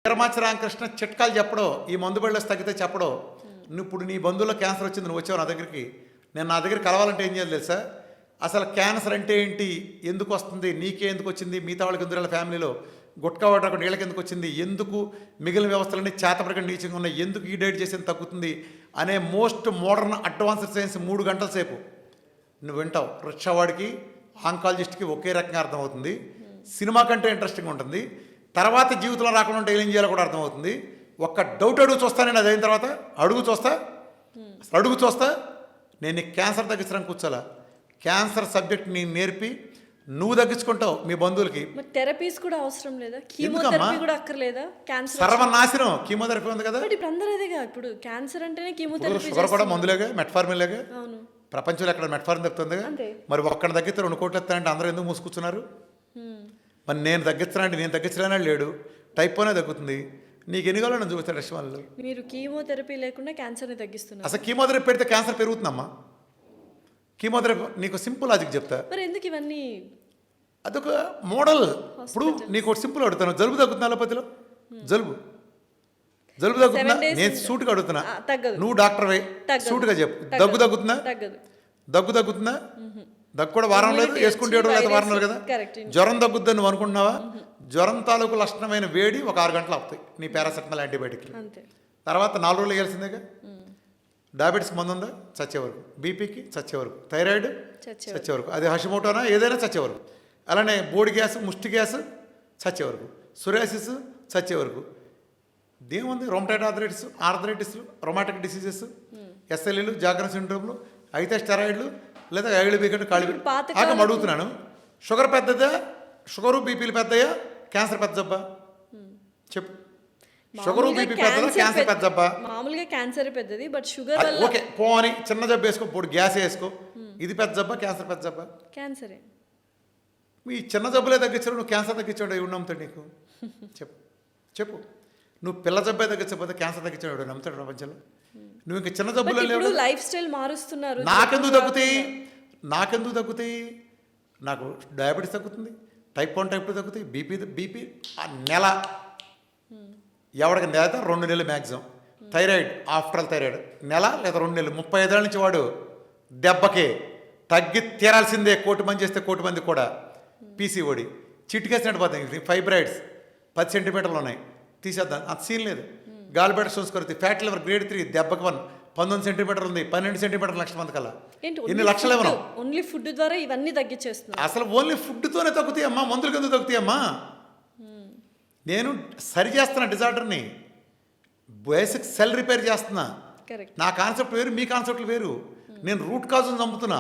వీరమాచి రామకృష్ణ చిట్కాలు చెప్పడం, ఈ మందు బళ్ళకి తగ్గితే చెప్పడం. నువ్వు ఇప్పుడు నీ బంధువుల్లో క్యాన్సర్ వచ్చింది, నువ్వు వచ్చావు నా దగ్గరికి. నేను నా దగ్గర కలవాలంటే ఏం చేయాలి తెలుసా? అసలు క్యాన్సర్ అంటే ఏంటి, ఎందుకు వస్తుంది, నీకే ఎందుకు వచ్చింది, మిగతా వాళ్ళకి ఎందుకు ఫ్యామిలీలో గుట్కా వాటర్ నీళ్ళకి ఎందుకు వచ్చింది, ఎందుకు మిగిలిన వ్యవస్థలన్నీ చేతపడకుండా నీచంగా ఉన్నాయి, ఎందుకు ఈ డైట్ చేసేది తగ్గుతుంది అనే మోస్ట్ మోడర్న్ అడ్వాన్స్డ్ సైన్స్ 3 గంటల సేపు నువ్వు వింటావు. రిక్షావాడికి ఆంకాలజిస్ట్కి ఒకే రకంగా అర్థమవుతుంది. సినిమా కంటే ఇంట్రెస్టింగ్ ఉంటుంది. తర్వాత జీవితంలో రాకుండా ఉంటే ఏం చేయాలో కూడా అర్థమవుతుంది. ఒక్క డౌట్ అడుగు చూస్తా, నేను అది అయిన తర్వాత అడుగు చూస్తా. నేను క్యాన్సర్ తగ్గించడానికి కూర్చోాలా. క్యాన్సర్ సబ్జెక్ట్ నేను నేర్పి నువ్వు తగ్గించుకుంటావు మీ బంధువులకి. థెరపీస్ కూడా అవసరం లేదా? కీమోథెరపీ కూడా అక్కర్లేదా? క్యాన్సర్ సర్వనాశనం. కీమోథెరపీ ఉంది కదా. ఇప్పుడు అందరూ అదేగా, ఇప్పుడు క్యాన్సర్ అంటేనే కీమోథెరపీ. షుగర్ కూడా మందులేగా, మెట్ఫార్మిన్లేగా. అవును, ప్రపంచంలో ఎక్కడ మెట్ఫార్మిన్ తగ్గుతుంది. మరి ఒక్కడ తగ్గితే 2 కోట్లు ఎత్తానంటే అందరూ ఎందుకు మూసుకూర్చున్నారు? మరి నేను తగ్గిస్తానంటే నేను తగ్గించలేనా లేడు. టైప్ 1 తగ్గుతుంది. నీకు ఎన్ని కావాలో నేను చూపిస్తాను రెస్ట్ వాళ్ళు. మీరు కీమోథెరపీ లేకుండా క్యాన్సర్ని తగ్గిస్తున్నారు. అసలు కీమోథెరపీ పెడితే క్యాన్సర్ పెరుగుతుందమ్మా. కీమోథెరపీ నీకు సింపుల్ లాజిక్ చెప్తా. మరి ఎందుకు ఇవన్నీ? అదొక మోడల్. ఇప్పుడు నీకు ఒక సింపుల్ అడుగుతాను, జలుబు తగ్గుతున్నా అలోపతిలో? జలుబు తగ్గుతున్నా? నేను సూటుగా అడుగుతున్నా, నువ్వు డాక్టర్వే సూటుగా చెప్పు. దగ్గు తగ్గుతున్నా? దగ్గు కూడా వారం లేదు, వేసుకుంటే లేదా వారం లేదు కదా. జ్వరం తగ్గుద్దని నువ్వు అనుకుంటున్నావా? జ్వరం తాలూకు లక్షణమైన వేడి ఒక 6 గంటలు అవుతాయి నీ పారాసెటమాల్ యాంటీబయాటిక్. తర్వాత 4 రోజులు వేయాల్సిందేగా. డయాబెటీస్ మందు ఉందా? చచ్చే వరకు. బీపీకి చచ్చే వరకు. థైరాయిడ్ చచ్చే వరకు. అది హషిమోటోనా ఏదైనా చచ్చే వరకు. అలానే బోడి గ్యాస్, ముష్టి గ్యాస్ చచ్చే వరకు. సొరియాసిస్ చచ్చే వరకు. దేముంది? రొమటైడ్ ఆర్థరైటిస్, రొమాటిక్ డిసీజెస్, ఎస్ఎల్ఈలు, జాగ్రత్త సిండ్రోమ్లు, అయితే స్టెరాయిడ్లు లేదా ఐళ్ళు బీకంటే కాళ్ళు ఆకం. అడుగుతున్నాను, షుగర్ పెద్దదా? షుగరు బీపీలు పెద్దయా? క్యాన్సర్ పెద్ద జబ్బా? చెప్పు. షుగరు బీపీ పెద్దదా? క్యాన్సర్ పెద్ద జబ్బా? మామూలుగా క్యాన్సర్ పెద్దది, బట్ షుగర్ వల్ల ఓకే పోని చిన్న జబ్బు వేసుకో, పొడి గ్యాస్ వేసుకో. ఇది పెద్ద జబ్బా? క్యాన్సర్ పెద్ద జబ్బా? క్యాన్సరే. ఈ చిన్న జబ్బులే తగ్గించాడు, నువ్వు క్యాన్సర్ తగ్గించాడు ఎవడు నమ్ముతాడు నీకు? చెప్పు. నువ్వు పిల్ల జబ్బే తగ్గించకపోతే క్యాన్సర్ తగ్గించాడు ఎవడు నమ్ముతాడు ప్రపంచంలో? నువ్వు ఇంకా చిన్న జబ్బులు లేవు. లైఫ్ స్టైల్ మారుస్తున్నారు. నాకెందుకు తగ్గుతాయి? నాకు డయాబెటీస్ తగ్గుతుంది, టైప్ 1 టైప్ 2 తగ్గుతాయి, బీపీ నెల ఎవడికి నెల 2 నెలలు మ్యాక్సిమం. థైరాయిడ్ ఆఫ్టర్ థైరాయిడ్ నెల లేదా 2 నెలలు. 35 ఏళ్ళ నుంచి వాడు దెబ్బకే తగ్గి తీరాల్సిందే. 1 కోటి మంది చేస్తే 1 కోటి మంది కూడా పీసీఓడి చిట్టుకేసినట్టు పోతాయి. ఫైబ్రాయిడ్స్ 10 సెంటీమీటర్లు ఉన్నాయి, తీసేద్దాం, అంత సీన్ లేదు. గాలిబెట చూసుకొరితే ఫ్యాట్ లివర్ గ్రేడ్ 3 దెబ్బకి 19 సెంటీమీటర్లు ఉంది. 12 సెంటీమీటర్లు లక్ష మంది కల్లా. ఎన్ని లక్షలు ఇవ్వను. ఓన్లీ ఫుడ్ ద్వారా ఇవన్నీ తగ్గించేస్తున్నా. అసలు ఓన్లీ ఫుడ్తోనే తగ్గుతాయి అమ్మా, మందులకు ఎందుకు తగ్గుతాయి అమ్మా? నేను సరి చేస్తున్నా డిజార్డర్ని, బేసిక్ సెల్ రిపేర్ చేస్తున్నా. నా కాన్సెప్ట్ వేరు, మీ కాన్సెప్ట్లు వేరు. నేను రూట్ కాజుని చంపుతున్నా.